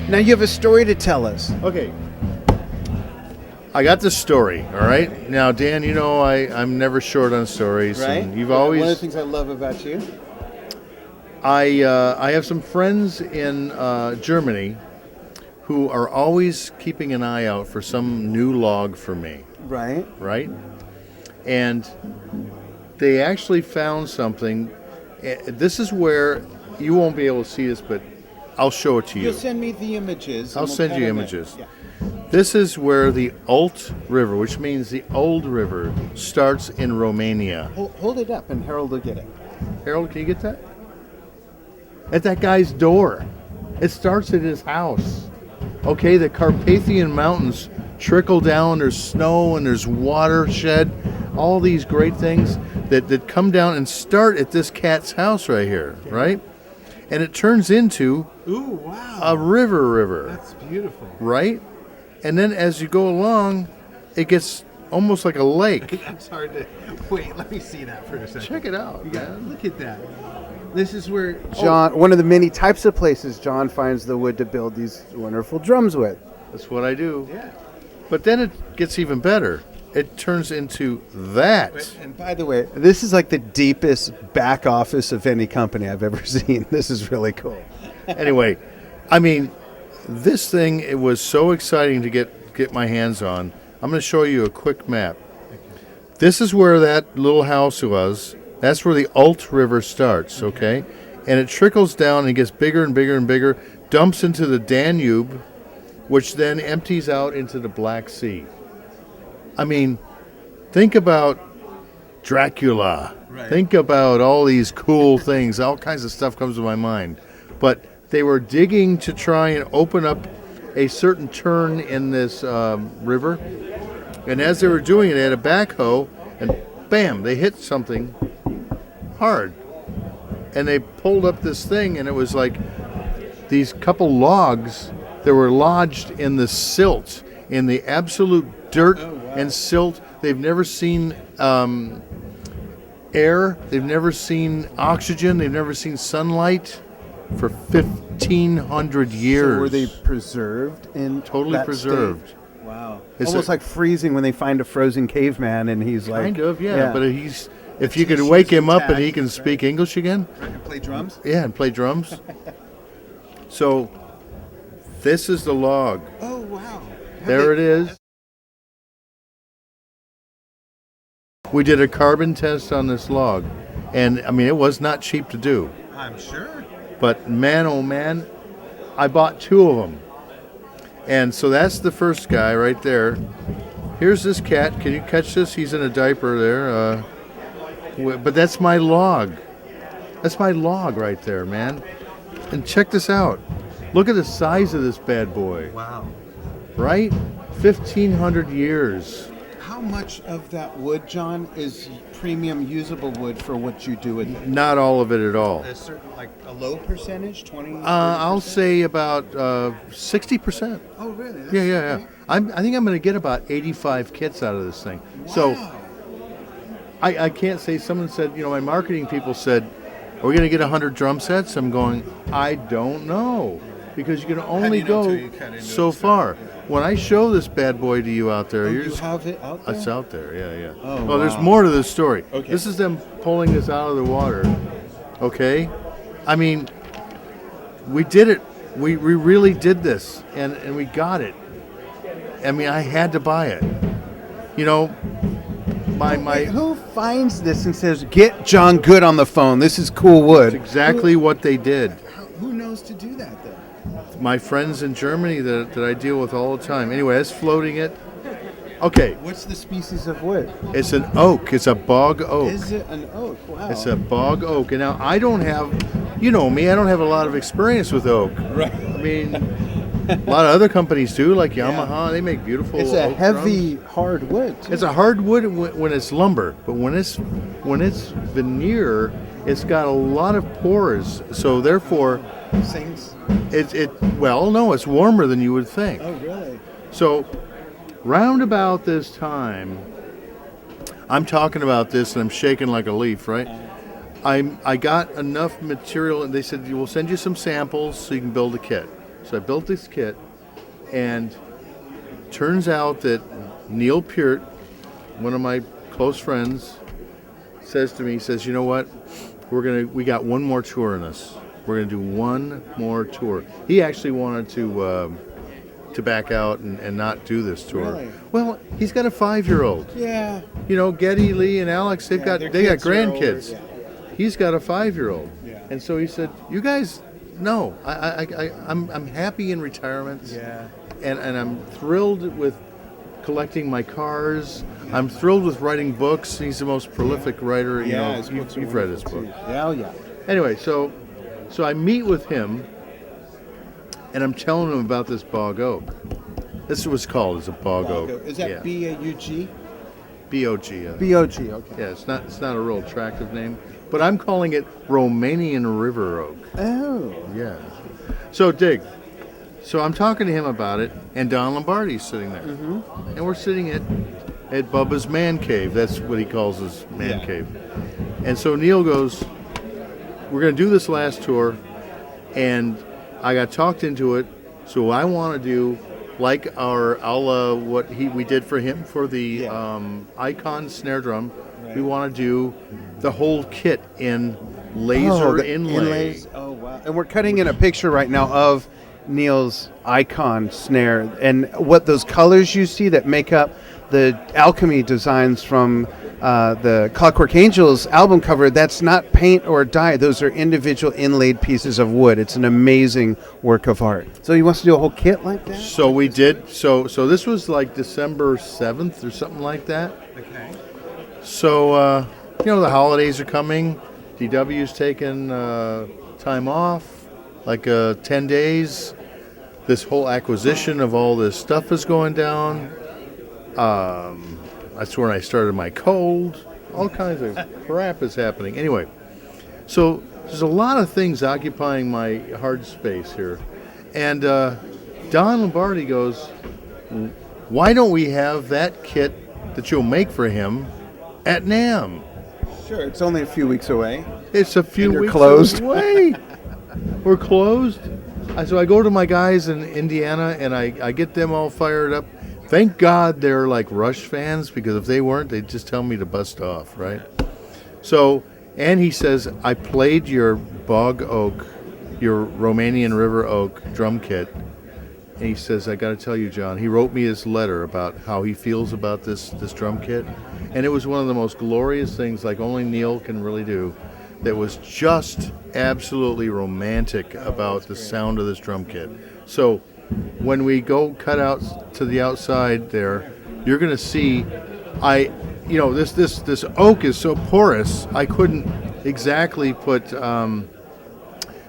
Now you have a story to tell us. Okay. I got this story, all right? Now, Dan, you know I'm never short on stories. Right? And you've always... One of the things I love about you. I have some friends in Germany who are always keeping an eye out for some new log for me. Right. Right? And they actually found something. This is where you won't be able to see this, but I'll show it to you. You'll send me the images. I'll send you images. Yeah. This is where the Alt River, which means the old river, starts in Romania. Hold it up and Harold will get it. Harold, can you get that? At that guy's door. It starts at his house. Okay, the Carpathian Mountains trickle down. There's snow and there's watershed. All these great things that come down and start at this cat's house right here, right? And it turns into a river. That's beautiful. Right? And then as you go along, it gets almost like a lake. It's hard to... Wait, let me see that for a second. Check it out. Look at that. This is where John, one of the many types of places John finds the wood to build these wonderful drums with. That's what I do. Yeah. But then it gets even better. It turns into that. And by the way, this is like the deepest back office of any company I've ever seen. This is really cool. Anyway, I mean, this thing, it was so exciting to get my hands on. I'm going to show you a quick map. This is where that little house was. That's where the Alt River starts, okay? And it trickles down and gets bigger and bigger and bigger, dumps into the Danube, which then empties out into the Black Sea. I mean, think about Dracula. Right. Think about all these cool things. All kinds of stuff comes to my mind. But they were digging to try and open up a certain turn in this river. And as they were doing it, they had a backhoe, and bam, they hit something hard. And they pulled up this thing, and it was like these couple logs that were lodged in the silt, in the absolute dirt and silt. They've never seen air. They've never seen oxygen. They've never seen sunlight for 1,500 years. So were they preserved in totally preserved? State? Wow. It's almost like freezing when they find a frozen caveman and he's like... Kind of, yeah. But if you could wake him up and he can speak English again. And play drums? Yeah, and play drums. So this is the log. Oh, wow. There it is. We did a carbon test on this log. And, I mean, it was not cheap to do. I'm sure. But, man, oh, man, I bought 2 of them. And so that's the first guy right there. Here's this cat. Can you catch this? He's in a diaper there. But that's my log. That's my log right there, man. And check this out. Look at the size of this bad boy. Wow. Right? 1,500 years. How much of that wood, John, is premium usable wood for what you do with it? Not all of it at all. A certain, like a low percentage, 20%? I'll say about 60%. Oh, really? That's Yeah. great. I think I'm going to get about 85 kits out of this thing. Wow. So I can't say. Someone said, my marketing people said, are we going to get 100 drum sets? I'm going, I don't know. Because you can only go so far. When I show this bad boy to you out there, you have it out there? It's out there, yeah. Oh, well, there's wow. more to this story. Okay. This is them pulling this out of the water. Okay? I mean, we did it. We really did this, and we got it. I mean, I had to buy it. Who finds this and says, get John Good on the phone, this is cool wood? That's exactly what they did. Who knows to do that, though? My friends in Germany that I deal with all the time. Anyway, that's floating it. Okay. What's the species of wood? It's an oak. It's a bog oak. Is it an oak? Wow. It's a bog oak. And now I don't have, you know me, I don't have a lot of experience with oak. Right. I mean, a lot of other companies do, like Yamaha. They make beautiful It's a oak heavy, drums. hard wood, too. It's a hard wood when it's lumber, but when it's veneer, it's got a lot of pores. So therefore, Sings. it's warmer than you would think. Oh, really? So, round about this time, I'm talking about this and I'm shaking like a leaf, right? I got enough material, and they said, we'll send you some samples so you can build a kit. So I built this kit, and turns out that Neil Peart, one of my close friends, says to me, he says, you know what, we got one more tour in us. We're gonna do one more tour. He actually wanted to back out and not do this tour. Really? Well, he's got a 5-year-old. Yeah. You know, Getty, Lee, and Alex, they got grandkids. Yeah. He's got a 5-year-old. Yeah. And so he said, you guys, no, I'm happy in retirement. Yeah. And I'm thrilled with collecting my cars. I'm thrilled with writing books. He's the most prolific writer. You know, you've read his book. Yeah, yeah. Anyway, so I meet with him, and I'm telling him about this bog oak. This is what it's called. It's a bog oak. Is that B-A-U-G? B-O-G. B-O-G, okay. Yeah, it's not a real attractive name, but I'm calling it Romanian River Oak. Oh. Yeah. So dig. So I'm talking to him about it, and Don Lombardi's sitting there, and we're sitting at Bubba's man cave. That's what he calls his man cave. And so Neil goes, "We're going to do this last tour," and I got talked into it. So I want to do like what we did for him for the Icon snare drum. Right. We want to do the whole kit in laser inlay. Oh wow! And we're cutting in a picture right now of Neil's Icon snare, and what those colors you see that make up the alchemy designs from the Clockwork Angels album cover, that's not paint or dye. Those are individual inlaid pieces of wood. It's an amazing work of art. So he wants to do a whole kit like that? So we did. So this was like December 7th or something like that. Okay. So, the holidays are coming. DW's taking time off, like 10 days. This whole acquisition of all this stuff is going down. That's when I started my cold. All kinds of crap is happening. Anyway, so there's a lot of things occupying my hard space here. And Don Lombardi goes, why don't we have that kit that you'll make for him at NAMM? Sure, it's only a few weeks away. It's a few weeks closed. away. We're closed. So I go to my guys in Indiana, and I get them all fired up. Thank God they're like Rush fans, because if they weren't, they'd just tell me to bust off, right? So, and he says, I played your bog oak, your Romanian River Oak drum kit. And he says, I got to tell you, John, he wrote me his letter about how he feels about this drum kit. And it was one of the most glorious things, like only Neil can really do, that was just absolutely romantic about the sound of this drum kit. So when we go cut out to the outside there, you're going to see, this oak is so porous, I couldn't exactly put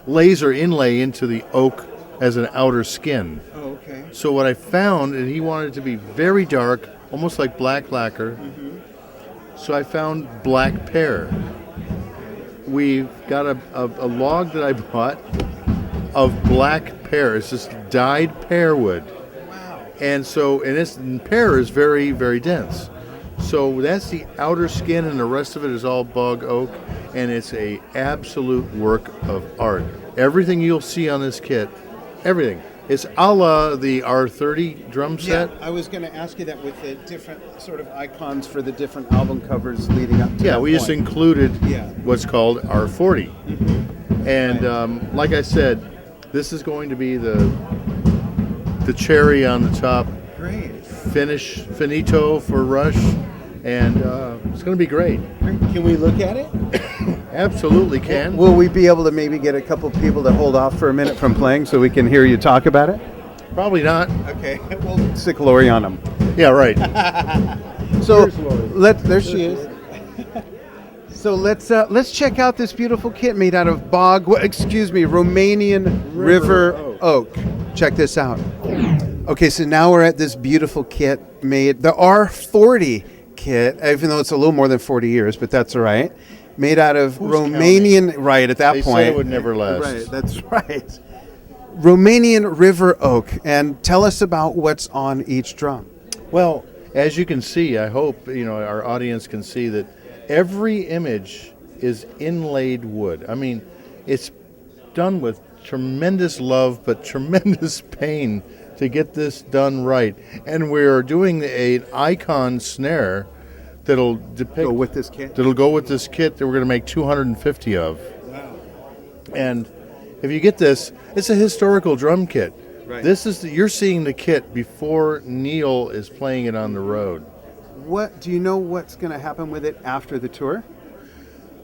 laser inlay into the oak as an outer skin. Oh, okay. So what I found, and he wanted it to be very dark, almost like black lacquer. So I found black pear. We've got a log that I bought of black pear. It's just dyed pear wood. Wow. And pear is very, very dense. So that's the outer skin, and the rest of it is all bog oak, and it's a absolute work of art. Everything you'll see on this kit, everything. It's a la the R40 drum set. Yeah, I was going to ask you that with the different sort of icons for the different album covers leading up to Yeah, that we just point. included Yeah. what's called R40. And like I said, this is going to be the cherry on the top. Great. Finito for Rush. And it's going to be great. Can we look at it? Absolutely can. Will we be able to maybe get a couple people to hold off for a minute from playing so we can hear you talk about it? Probably not. Okay, we'll stick Lori on them. Yeah, right. So there she is. So let's check out this beautiful kit made out of Romanian River Oak. Check this out. Okay, so now we're at this beautiful kit made, the R40 kit, even though it's a little more than 40 years, but that's all right. Made out of Romanian, counting? Right, at that they point. They said it would never last. Right, that's right. Romanian River Oak. And tell us about what's on each drum. Well, as you can see, I hope our audience can see that every image is inlaid wood. I mean, it's done with tremendous love but tremendous pain to get this done right. And we're doing an icon snare that'll depict Go with this kit. that'll go with this kit that we're going to make 250 of. Wow. And if you get this, it's a historical drum kit. Right. You're seeing the kit before Neil is playing it on the road. What do you know? What's going to happen with it after the tour?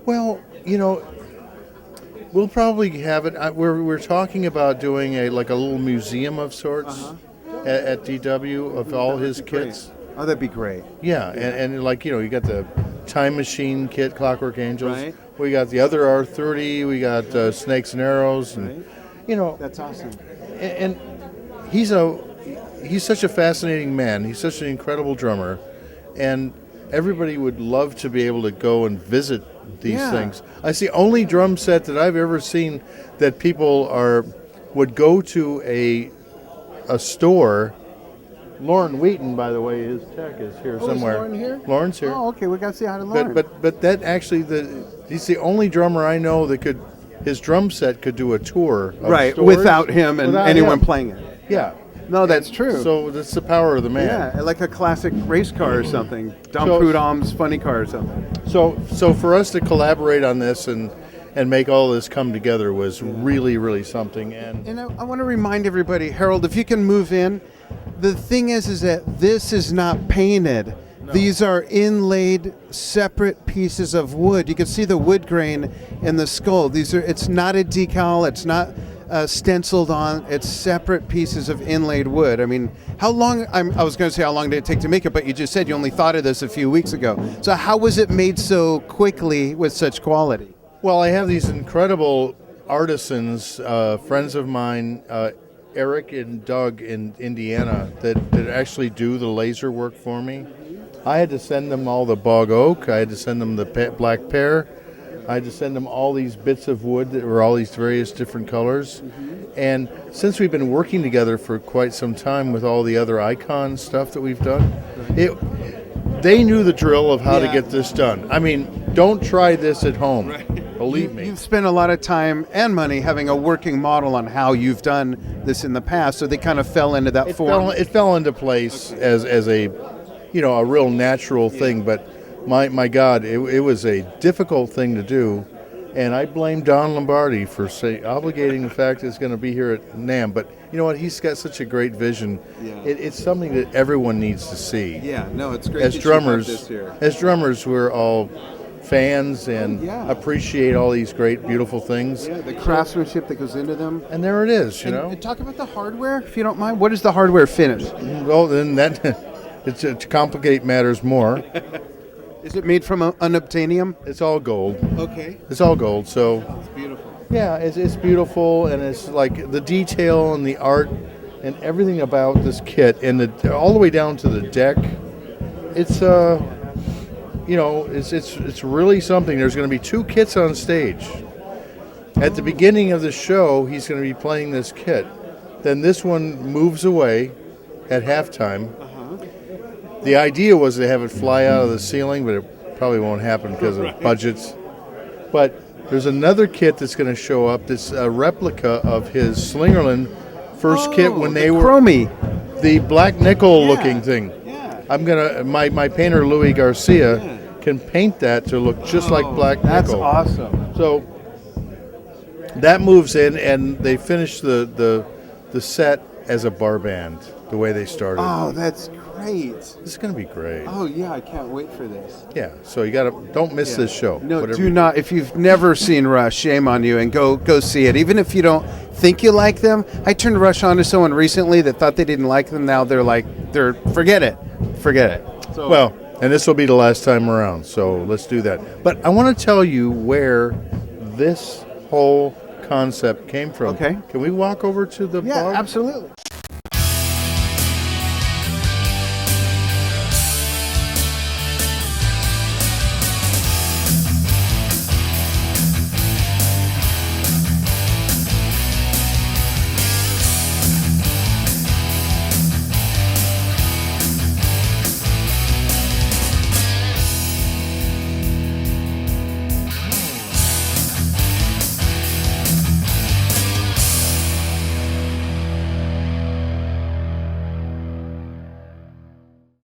Well, we'll probably have it. We're talking about doing a little museum of sorts at DW of all his kits. Great. Oh, that'd be great. Yeah, and you got the Time Machine kit, Clockwork Angels. Right. We got the other R40. We got Snakes and Arrows, and That's awesome. and he's such a fascinating man. He's such an incredible drummer, and everybody would love to be able to go and visit these things. It's the only drum set that I've ever seen that people would go to a store. Lauren Wheaton, by the way, his tech is here somewhere. Is Lauren here? Lauren's here. Oh, okay. We got to say hi to Lauren. But that actually he's the only drummer I know that his drum set could do a tour of right, stores without him and without anyone him. playing it. Yeah. No, that's true. So that's the power of the man. Yeah, like a classic race car or something. Dom So- Prudhomme's funny car or something. So for us to collaborate on this and make all this come together was really, really something. And I want to remind everybody, Harold, if you can move in, the thing is that this is not painted. No. These are inlaid separate pieces of wood. You can see the wood grain in the skull. It's not a decal. It's not stenciled on. It's separate pieces of inlaid wood. I mean, how long? I was going to say how long did it take to make it, but you just said you only thought of this a few weeks ago. So how was it made so quickly with such quality? well, I have these incredible artisans, friends of mine, Eric and Doug in Indiana, that actually do the laser work for me. I had to send them all the bog oak. I had to send them the black pear. I had to send them all these bits of wood that were all these various different colors. And since we've been working together for quite some time with all the other icon stuff that we've done, they knew the drill of how to get this done. I mean, don't try this at home. Believe me. You've spent a lot of time and money having a working model on how you've done this in the past, so they kind of fell into that form. It fell into place as a, a real natural thing. But my God, it was a difficult thing to do, and I blame Don Lombardi for obligating the fact that it's going to be here at NAMM. But you know what? He's got such a great vision. Yeah. It's something that everyone needs to see. Yeah, no, it's great. As drummers, we're all fans and appreciate all these great, beautiful things. Yeah, the craftsmanship that goes into them. And there it is, And talk about the hardware, if you don't mind. What is the hardware finish? Well, then it's to complicate matters more. Is it made from unobtainium? It's all gold. Okay. It's all gold, so It's beautiful. yeah, it's beautiful, and it's like the detail and the art and everything about this kit, and all the way down to the deck. It's it's really something. There's going to be 2 kits on stage. At the beginning of the show, he's going to be playing this kit. Then this one moves away at halftime. The idea was to have it fly out of the ceiling, but it probably won't happen because of budgets. But there's another kit that's going to show up that's a replica of his Slingerland first kit when they were chromie. The black nickel looking thing. Yeah. I'm gonna my painter Louis Garcia can paint that to look just like black That's nickel. awesome. So that moves in, and they finish the set as a bar band the way they started. Oh, that's great. This is gonna be great. Oh yeah, I can't wait for this. Yeah. So you don't miss this show. No, Whatever. do not. If you've never seen Rush, shame on you, and go see it. Even if you don't think you like them. I turned Rush on to someone recently that thought they didn't like them. Now they're forget it. So, well, and this will be the last time around, so let's do that. But I want to tell you where this whole concept came from. Okay. Can we walk over to the bar? absolutely.